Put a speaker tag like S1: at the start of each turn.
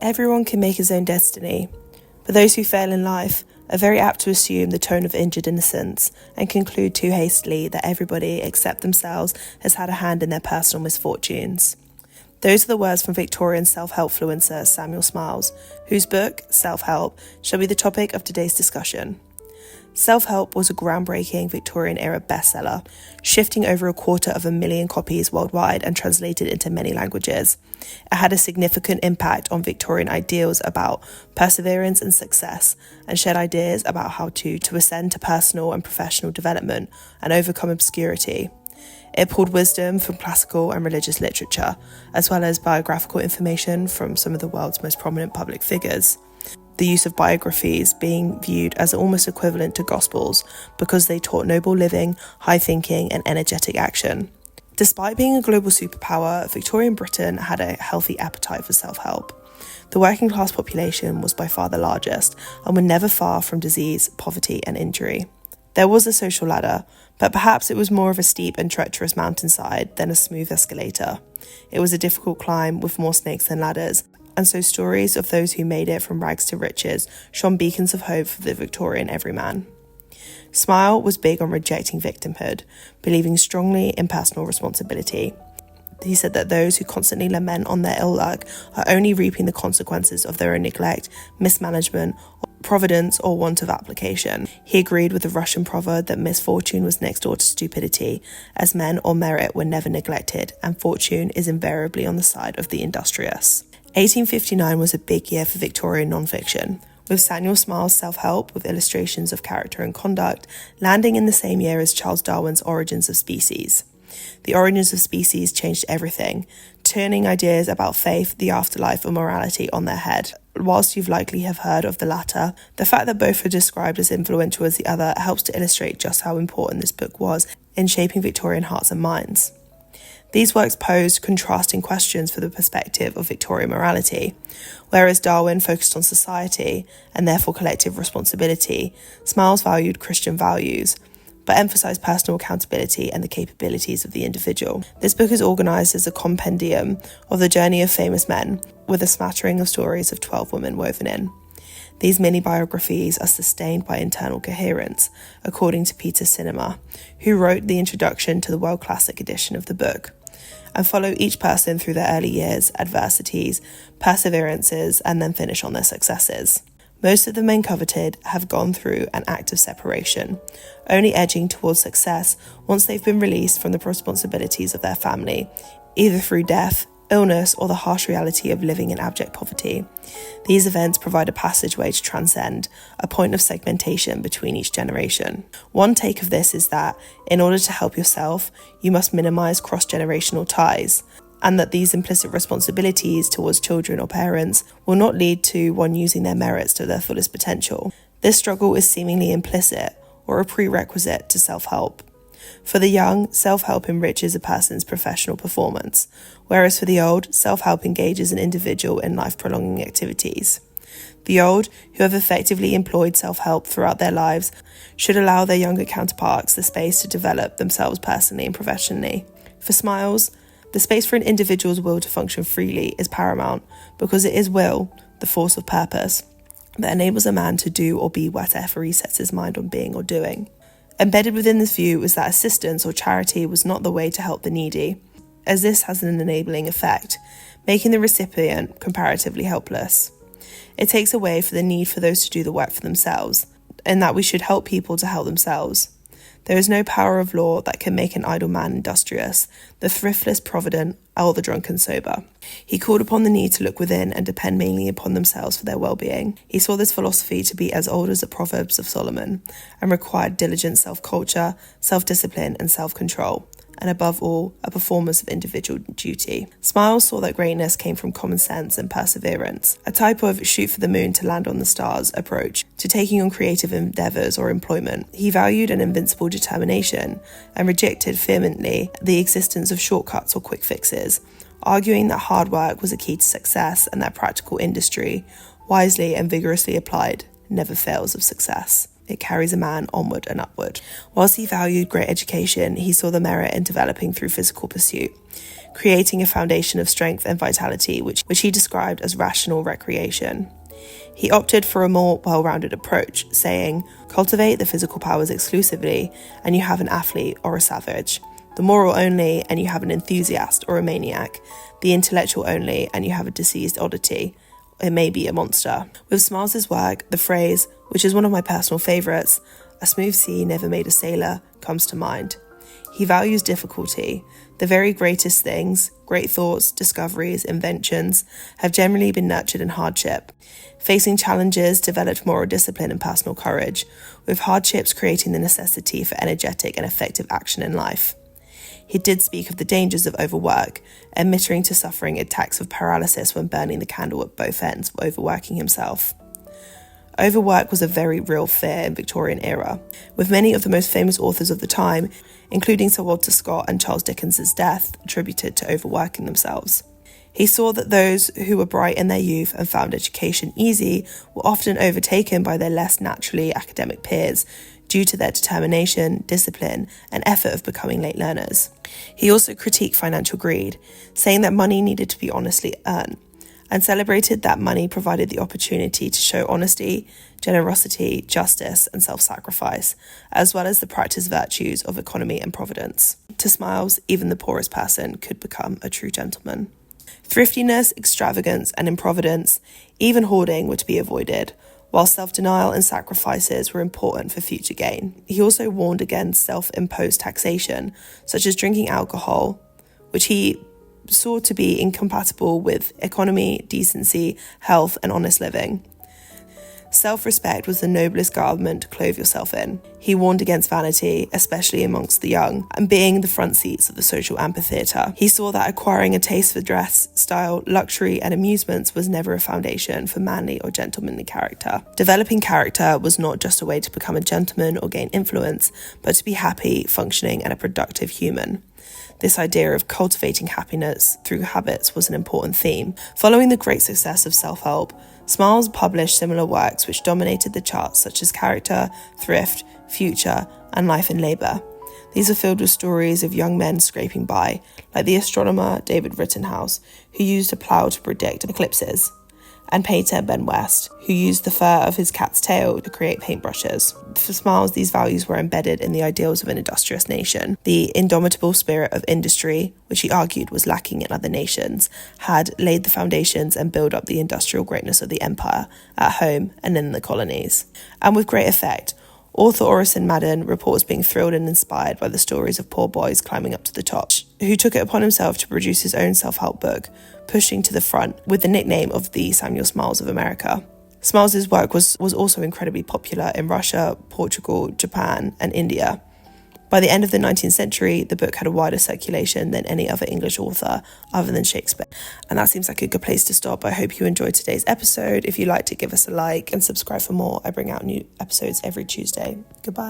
S1: Everyone can make his own destiny, but those who fail in life are very apt to assume the tone of injured innocence and conclude too hastily that everybody except themselves has had a hand in their personal misfortunes. Those are the words from Victorian self-help influencer Samuel Smiles, whose book, Self-Help, shall be the topic of today's discussion. Self-Help was a groundbreaking Victorian-era bestseller, shifting over 250,000 copies worldwide and translated into many languages. It had a significant impact on Victorian ideals about perseverance and success, and shared ideas about how to ascend to personal and professional development and overcome obscurity. It pulled wisdom from classical and religious literature, as well as biographical information from some of the world's most prominent public figures. The use of biographies being viewed as almost equivalent to gospels because they taught noble living, high thinking, and energetic action. Despite being a global superpower, Victorian Britain had a healthy appetite for self-help. The working class population was by far the largest and were never far from disease, poverty, and injury. There was a social ladder, but perhaps it was more of a steep and treacherous mountainside than a smooth escalator. It was a difficult climb with more snakes than ladders, and so stories of those who made it from rags to riches shone beacons of hope for the Victorian everyman. Smile was big on rejecting victimhood, believing strongly in personal responsibility. He said that those who constantly lament on their ill luck are only reaping the consequences of their own neglect, mismanagement, providence, or want of application. He agreed with the Russian proverb that misfortune was next door to stupidity, as men or merit were never neglected, and fortune is invariably on the side of the industrious. 1859 was a big year for Victorian non-fiction, with Samuel Smiles' Self-Help with illustrations of character and conduct landing in the same year as Charles Darwin's Origins of Species. The Origins of Species changed everything, turning ideas about faith, the afterlife, and morality on their head. Whilst you've likely have heard of the latter, the fact that both are described as influential as the other helps to illustrate just how important this book was in shaping Victorian hearts and minds. These works posed contrasting questions for the perspective of Victorian morality. Whereas Darwin focused on society, and therefore collective responsibility, Smiles valued Christian values, but emphasised personal accountability and the capabilities of the individual. This book is organised as a compendium of the journey of famous men, with a smattering of stories of 12 women woven in. These mini-biographies are sustained by internal coherence, according to Peter Cinema, who wrote the introduction to the World Classic edition of the book, and follow each person through their early years, adversities, perseverances, and then finish on their successes. Most of the men coveted have gone through an act of separation, only edging towards success once they've been released from the responsibilities of their family, either through death, illness, or the harsh reality of living in abject poverty. These events provide a passageway to transcend, a point of segmentation between each generation. One take of this is that, in order to help yourself, you must minimize cross-generational ties, and that these implicit responsibilities towards children or parents will not lead to one using their merits to their fullest potential. This struggle is seemingly implicit, or a prerequisite to self-help. For the young, self-help enriches a person's professional performance, whereas for the old, self-help engages an individual in life-prolonging activities. The old, who have effectively employed self-help throughout their lives, should allow their younger counterparts the space to develop themselves personally and professionally. For Smiles, the space for an individual's will to function freely is paramount, because it is will, the force of purpose, that enables a man to do or be whatever he sets his mind on being or doing. Embedded within this view was that assistance or charity was not the way to help the needy, as this has an enabling effect, making the recipient comparatively helpless. It takes away from the need for those to do the work for themselves, and that we should help people to help themselves. There is no power of law that can make an idle man industrious, the thriftless provident, or the drunken sober. He called upon the need to look within and depend mainly upon themselves for their well-being. He saw this philosophy to be as old as the Proverbs of Solomon, and required diligent self-culture, self-discipline, and self-control, and above all, a performance of individual duty. Smiles saw that greatness came from common sense and perseverance, a type of shoot for the moon to land on the stars approach to taking on creative endeavours or employment. He valued an invincible determination and rejected vehemently the existence of shortcuts or quick fixes, arguing that hard work was a key to success and that practical industry, wisely and vigorously applied, never fails of success. it carries a man onward and upward. Whilst he valued great education, he saw the merit in developing through physical pursuit, creating a foundation of strength and vitality, which he described as rational recreation. He opted for a more well-rounded approach, saying, "Cultivate the physical powers exclusively, and you have an athlete or a savage. The moral only, and you have an enthusiast or a maniac. The intellectual only, and you have a diseased oddity. It may be a monster." With Smiles' work, the phrase, which is one of my personal favourites, "a smooth sea never made a sailor," comes to mind. He values difficulty. The very greatest things, great thoughts, discoveries, inventions, have generally been nurtured in hardship. Facing challenges developed moral discipline and personal courage, with hardships creating the necessity for energetic and effective action in life. He did speak of the dangers of overwork, admitting to suffering attacks of paralysis when burning the candle at both ends for overworking himself. Overwork was a very real fear in Victorian era, with many of the most famous authors of the time, including Sir Walter Scott and Charles Dickens's death, attributed to overworking themselves. He saw that those who were bright in their youth and found education easy were often overtaken by their less naturally academic peers due to their determination, discipline, and effort of becoming late learners. He also critiqued financial greed, saying that money needed to be honestly earned, and celebrated that money provided the opportunity to show honesty, generosity, justice, and self-sacrifice, as well as the practiced virtues of economy and providence. To Smiles, even the poorest person could become a true gentleman. Thriftiness, extravagance, and improvidence, even hoarding, were to be avoided, while self-denial and sacrifices were important for future gain. He also warned against self-imposed taxation, such as drinking alcohol, which he saw to be incompatible with economy, decency, health, and honest living. Self-respect was the noblest garment to clothe yourself in. He warned against vanity, especially amongst the young, and being the front seats of the social amphitheatre. He saw that acquiring a taste for dress, style, luxury, and amusements was never a foundation for manly or gentlemanly character. Developing character was not just a way to become a gentleman or gain influence, but to be happy, functioning, and a productive human. This idea of cultivating happiness through habits was an important theme. Following the great success of self-help, Smiles published similar works which dominated the charts, such as Character, Thrift, Future, and Life and Labour. These are filled with stories of young men scraping by, like the astronomer David Rittenhouse, who used a plough to predict eclipses, and painter Ben West, who used the fur of his cat's tail to create paintbrushes. For Smiles, these values were embedded in the ideals of an industrious nation. The indomitable spirit of industry, which he argued was lacking in other nations, had laid the foundations and built up the industrial greatness of the empire at home and in the colonies. And with great effect, author Orison Madden reports being thrilled and inspired by the stories of poor boys climbing up to the top, who took it upon himself to produce his own self-help book, Pushing to the Front, with the nickname of the Samuel Smiles of America. Smiles' work was also incredibly popular in Russia, Portugal, Japan, and India. By the end of the 19th century, the book had a wider circulation than any other English author other than Shakespeare. And that seems like a good place to stop. I hope you enjoyed today's episode. If you liked it, give us a like and subscribe for more. I bring out new episodes every Tuesday. Goodbye.